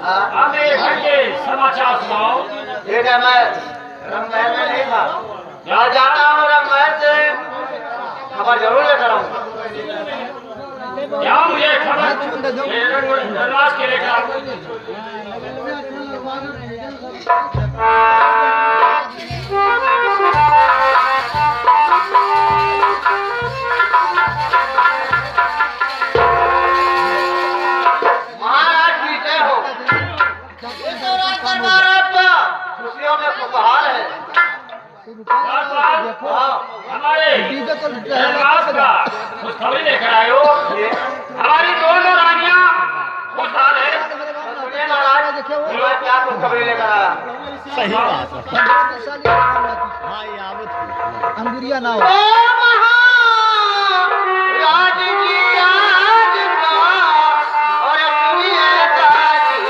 आप मेरे घर के समाचार सुनाओ। ठीक है, मैं रंगमहल में नहीं था, यहाँ जाता हूँ, रंगमहल से खबर जरूर लेकर आऊंगा। क्या मुझे खबर धनवास के लेकर आओ। महाराज की जय हो। इस दौरान दरबार आपका खुशियों में खुशहाल है। हमारे धनवास का खुशखबरी लेकर आयो। हमारी दोनों रानियां खुशहाल है। सुनिए महाराज, मैं क्या खुशखबरी लेकर आया। सही बात है। हाँ, ये आवत अंगुरिया ना हो। राज जी आज का और सुनिए ताजी।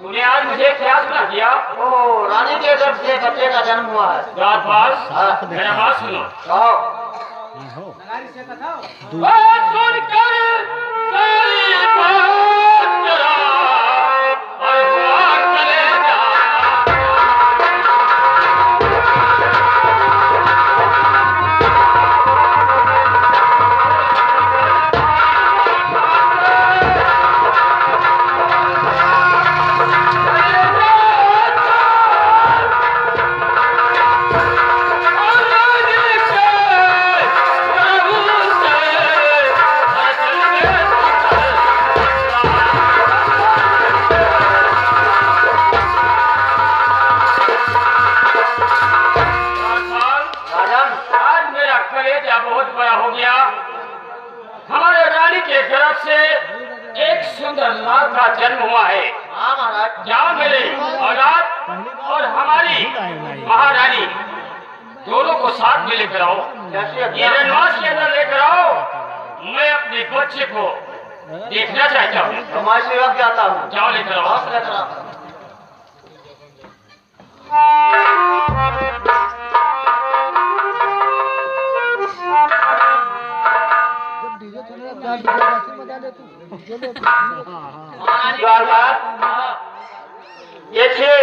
तूने आज मुझे क्या सुना दिया? ओ, रानी के गर्भ से बच्चे का जन्म हुआ है। राजपाल, मेरा बात सुनो। दूर सुनकर सारी बात जरा और हुआ चले जा। बहुत बड़ा हो गया। हमारे रानी के गर्भ से एक सुंदर लाल का जन्म हुआ है। हाँ महाराज। जाओ मेरे औलाद और हमारी महारानी दोनों को साथ में लेकर आओ। ये रनवास के अंदर लेकर आओ। मैं अपने बच्चे को देखना चाहता हूँ। तो मैं सेवक जाता हूँ। जाओ लेकर आओ। लेकर आओ। देखिए,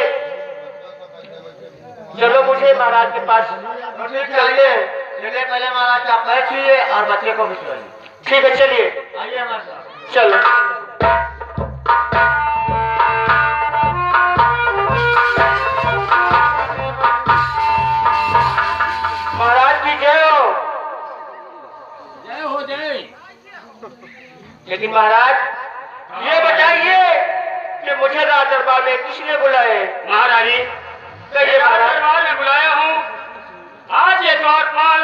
चलो मुझे महाराज के पास चलिए। चलिए, पहले महाराज का पैर छुइए और बच्चे को भी छुइए। ठीक है, चलिए आइए हमारे साथ। चलो। महाराज की जय हो। जय हो जय। लेकिन महाराज, ये बताइए कि मुझे राज दरबार में किसने बुलाए? महारानी, कहिए महाराज। दरबार में बुलाया हूँ। आज ये द्वारपाल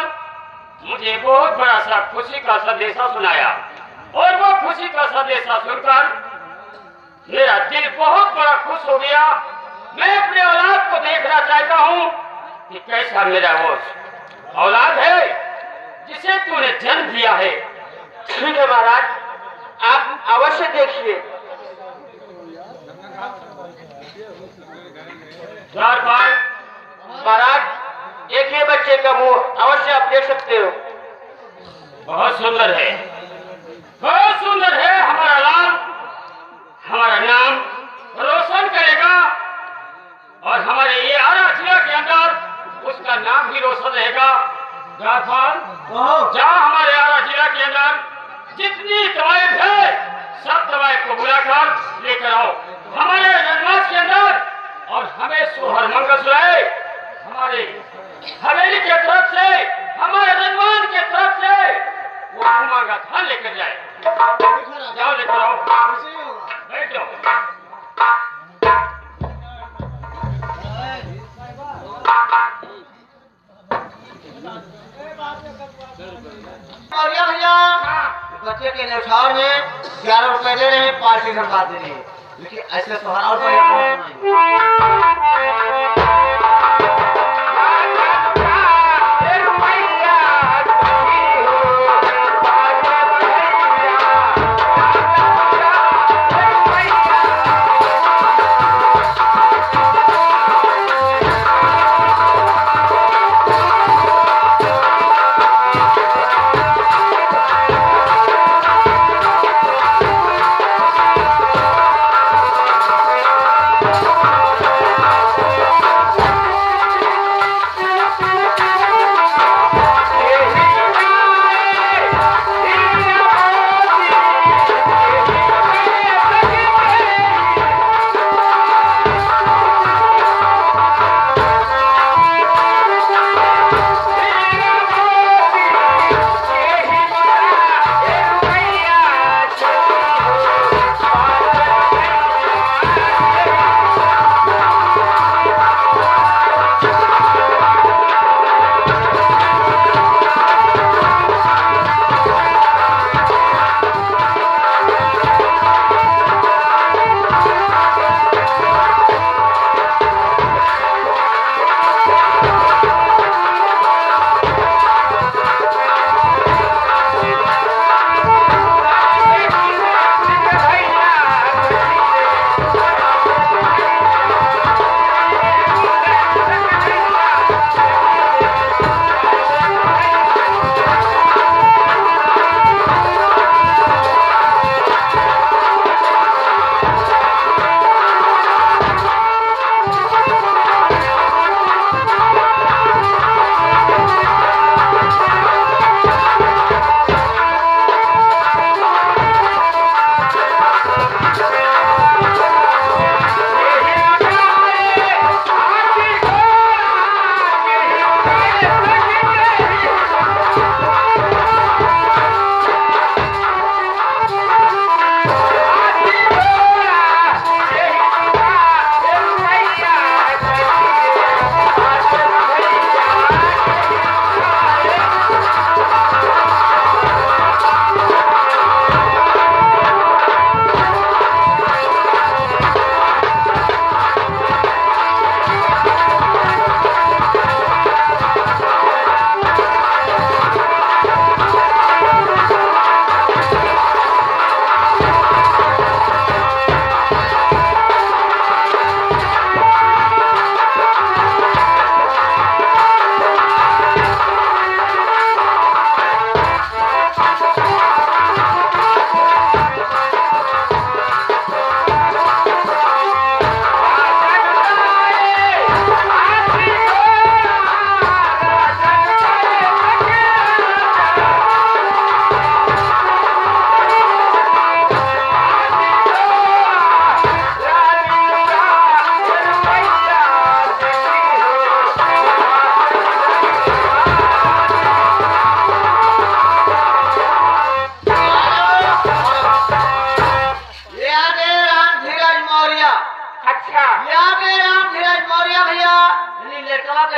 मुझे बहुत बड़ा सा खुशी का संदेशा सुनाया और वो खुशी का संदेशा सुनकर मेरा दिल बहुत बड़ा खुश हो गया। मैं अपने औलाद को देखना चाहता हूँ कि कैसा मेरा वो औलाद है जिसे तूने जन्म दिया है। ठीक है महाराज, आप अवश्य देखिए। द्वारपाल, महाराज, एक ये बच्चे का मुंह अवश्य आप देख सकते हो। बहुत सुंदर है, बहुत सुंदर है। हमारा लाल हमारा नाम रोशन करेगा और हमारे ये आरा जिला के अंदर उसका नाम भी रोशन रहेगा। द्वारपाल, जहाँ हमारे आरा जिला के अंदर जितनी दवाएं है सब दवाएं को बुलाकर लेकर आओ हमारे रनवास के अंदर और हमें सोहर मंगल सुनाए। हमारे हवेली के तरफ से, हमारे रनवान के तरफ से वो का धान लेकर जाए। जाओ लेकर आओ, बैठ जाओ। बच्चे के न्यौछावर में 11 रुपए दे रहे हैं, पार्टी सरकार दे रही है। लेकिन ऐसे तो और बढ़िया कौन सुनाएंगे?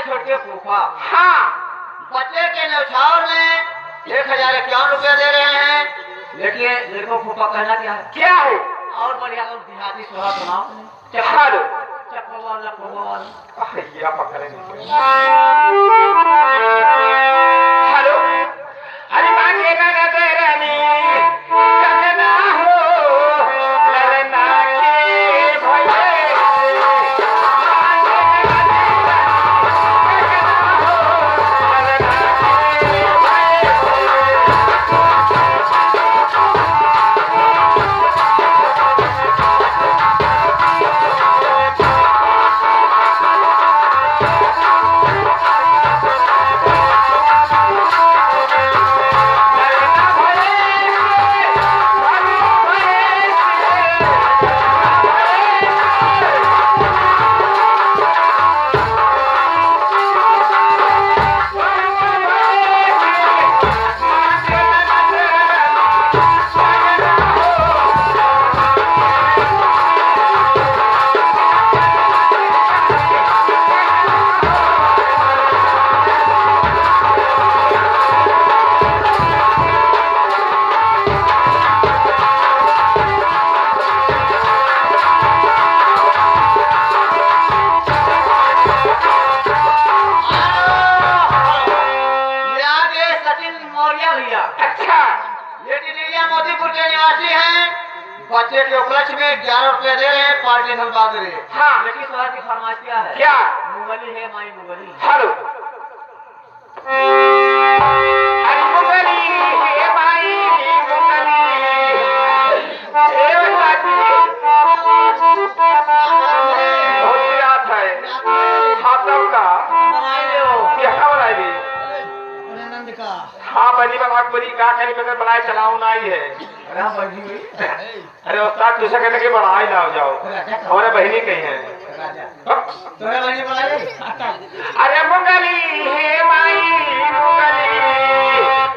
छोटे फूफा हाँ बच्चे के न्यौछावर में 1051 रुपए दे रहे हैं। देखिए देखो फूफा कहना क्या है, क्या है? और बढ़िया देहाती सोहा सुनाओ। हेलो हेलो अरे मांगेगा ना तेरानी करना हो लड़ना के भये अच्छा ये टिटिलिया मोदीपुर के निवासी हैं। बच्चे के उपलक्ष्य में 11 रुपए दे रहे हैं, पार्टी धन्यवाद दे रहे हैं। हाँ। लेकिन शहर की फरमाइश क्या है? क्या? मुगली है माई मुगली। हेलो अरे मुगली हे माई मुगली ए बाजी बहुत याद है हाथों का बनाए ले हो। क्या बनाई दी? आनंद का हाँ बनी बना बनी का कहीं बगैर बनाए चलाऊ ना ही है। अरे हम बनी हुई। अरे उस्ताद तुझसे कहने के बढ़ाई लाओ जाओ हमारे बहनी कहीं है। तुम्हें बनी बनाए? अरे मुगली हे माई मुगली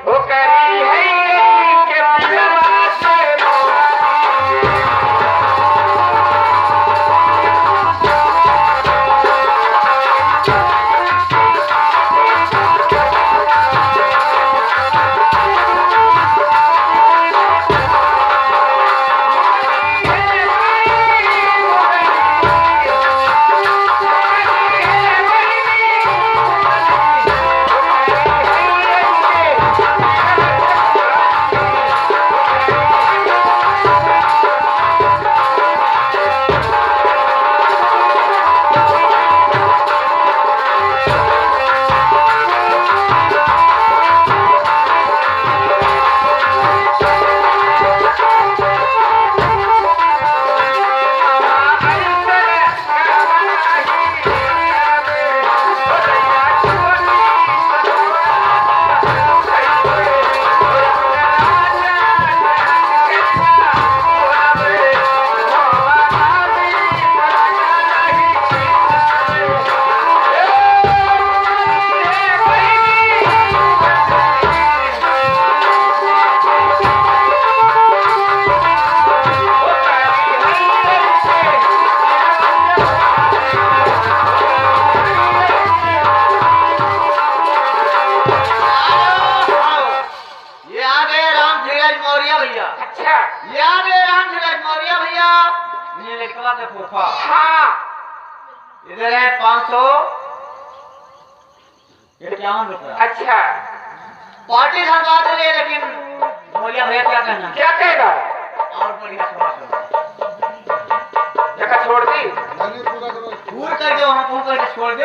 वो करी है के पिलवा से इधर है 551 रुपया। अच्छा पार्टी धन्यवाद दे रहे, लेकिन बोलिया भैया क्या कहना? क्या कहेगा? और बढ़िया जगह छोड़ दी पूर कर दो, हम पूर करके छोड़ दो, ये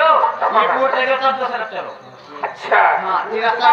पूर कर दो तब दूसरा चलो। अच्छा हाँ, ये रास्ता